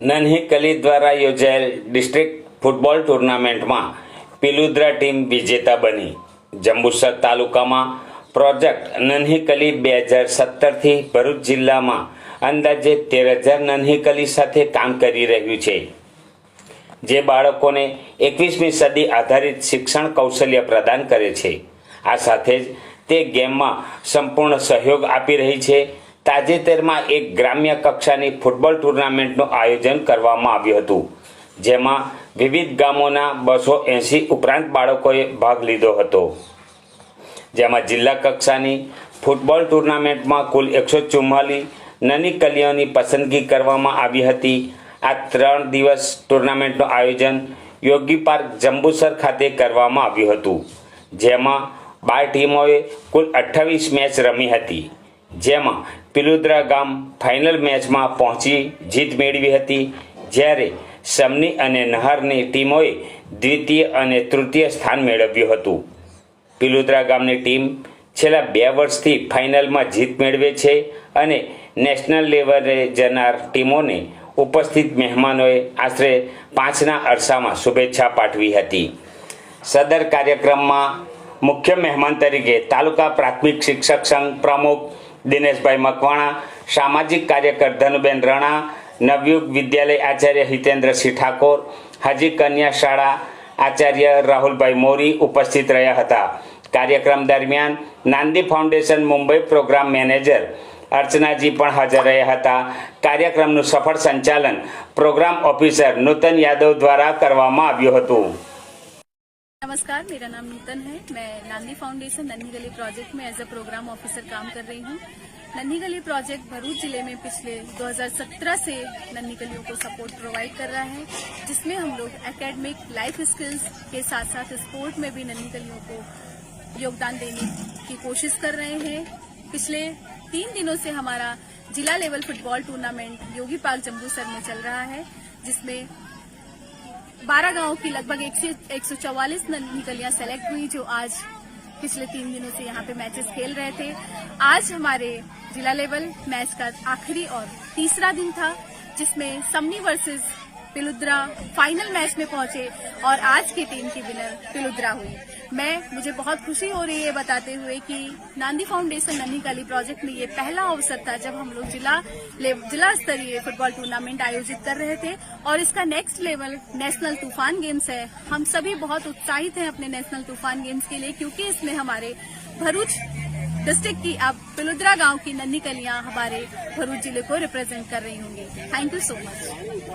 નન્હી કલી દ્વારા યોજાયેલ district football ટુર્નામેન્ટમાં પિલુદ્રા ટીમ વિજેતા બની। જંબુસર તાલુકામાં પ્રોજેક્ટ નન્હી કલી 2017થી ભરૂચ જિલ્લામાં અંદાજે 13,000 નન્હી કલી સાથે કામ કરી રહ્યું છે, જે બાળકોને 21મી સદી આધારિત શિક્ષણ કૌશલ્ય પ્રદાન કરે છે। આ સાથે જ તે ગેમમાં સંપૂર્ણ સહયોગ આપી રહી છે। તાજેતરમાં એક ગ્રામ્ય કક્ષાની ફૂટબોલ ટુર્નામેન્ટનું આયોજન કરવામાં આવ્યું હતું, જેમાં વિવિધ ગામોના 280 ઉપરાંત બાળકોએ ભાગ લીધો હતો। જેમાં જિલ્લા કક્ષાની ફૂટબોલ ટુર્નામેન્ટમાં કુલ 144 નાની કલીઓની પસંદગી કરવામાં આવી હતી। આ 3 દિવસ ટુર્નામેન્ટનું આયોજન યોગી પાર્ક જંબુસર ખાતે કરવામાં આવ્યું હતું, જેમાં 12 ટીમોએ કુલ 28 મેચ રમી હતી, જેમાં પિલુદ્રા ગામ ફાઇનલ મેચમાં પહોંચી જીત મેળવી હતી, જ્યારે સમની અને નહરની ટીમોએ દ્વિતીય અને તૃતીય સ્થાન મેળવ્યું હતું। પિલુદ્રા ગામની ટીમ છેલ્લા 2 વર્ષથી ફાઇનલમાં જીત મેળવે છે અને નેશનલ લેવલે જનાર ટીમોને ઉપસ્થિત મહેમાનોએ આશરે 5ના અરસામાં શુભેચ્છા પાઠવી હતી। સદર કાર્યક્રમમાં મુખ્ય મહેમાન તરીકે તાલુકા પ્રાથમિક શિક્ષક સંઘ પ્રમુખ દિનેશભાઈ મકવાણા, સામાજિક કાર્યકર ધનુબેન રણા, નવયુગ વિદ્યાલય આચાર્ય હિતેન્દ્રસિંહ ઠાકોર, હાજી કન્યા શાળા આચાર્ય રાહુલભાઈ મોરી ઉપસ્થિત રહ્યા હતા। કાર્યક્રમ દરમિયાન Nandi Foundation Mumbai programme manager Archanaji પણ હાજર રહ્યા હતા। કાર્યક્રમનું સફળ સંચાલન प्रोग्राम ऑफिसर नूतन यादव द्वारा करवामा આવ્યું હતું। नमस्कार, मेरा नाम नूतन है। मैं नांदी फाउंडेशन नन्ही गली प्रोजेक्ट में एज अ प्रोग्राम ऑफिसर काम कर रही हूँ। नन्ही गली प्रोजेक्ट भरूच जिले में पिछले 2017 से नन्ही गलियों को सपोर्ट प्रोवाइड कर रहा है, जिसमें हम लोग एकेडमिक लाइफ स्किल्स के साथ साथ स्पोर्ट में भी नन्ही गलियों को योगदान देने की कोशिश कर रहे हैं। पिछले 3 दिनों से हमारा जिला लेवल फुटबॉल टूर्नामेंट योगी पार्क जंबूसर में चल रहा है, जिसमें 12 गांवों की लगभग 144 नन्ही गलियां सेलेक्ट हुई, जो आज पिछले 3 दिनों से यहाँ पे मैचेस खेल रहे थे। आज हमारे जिला लेवल मैच का आखिरी और तीसरा दिन था, जिसमें समनी वर्सेस पिलुद्रा फाइनल मैच में पहुंचे और आज की टीम की विनर पिलुद्रा हुई। मुझे बहुत खुशी हो रही है बताते हुए कि नांदी फाउंडेशन नन्ही गली प्रोजेक्ट में ये पहला अवसर था जब हम लोग जिला स्तरीय फुटबॉल टूर्नामेंट आयोजित कर रहे थे, और इसका नेक्स्ट लेवल नेशनल तूफान गेम्स है। हम सभी बहुत उत्साहित हैं अपने नेशनल तूफान गेम्स के लिए, क्योंकि इसमें हमारे भरूच डिस्ट्रिक्ट की अब पिलुद्रा गांव की नन्ही गलियां हमारे भरूच जिले को रिप्रेजेंट कर रही होंगी। Thank you so much.